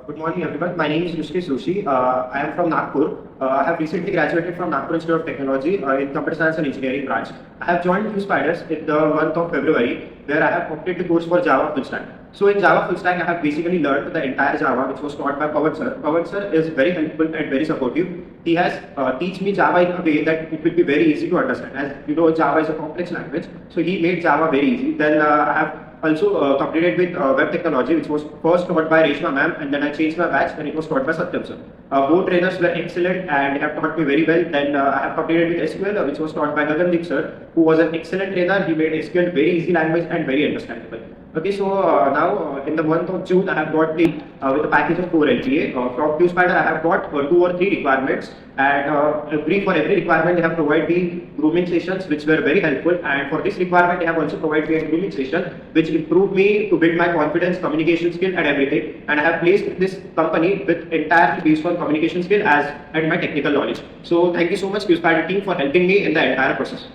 Good morning, everyone. My name is Rushikesh. I am from Nagpur. I have recently graduated from Nagpur Institute of Technology in Computer Science and Engineering branch. I have joined Jspiders in the month of February, where I have completed the course for Java Full Stack. So in Java Full Stack, I have basically learned the entire Java, which was taught by Pawan sir. Pawan sir is very helpful and very supportive. He has teach me Java in a way that it will be very easy to understand. As you know, Java is a complex language, so he made Java very easy. Then I have also completed with web technology, which was first taught by Reshma ma'am, and then I changed my batch and it was taught by Satyam sir. Both trainers were excellent and they have taught me very well. Then I have completed with SQL, which was taught by Gagandeep sir, who was an excellent trainer. He made SQL very easy language and very understandable. Okay, so now in the month of June, I have got the with a package of 4 LPA. From Jspider, I have got 2 or 3 requirements, and for every requirement, they have provided me grooming sessions, which were very helpful. And for this requirement, they have also provided me a grooming session, which improved me to build my confidence, communication skill, and everything. And I have placed this company with entirely based on communication skill and my technical knowledge. So thank you so much, Jspider team, for helping me in the entire process.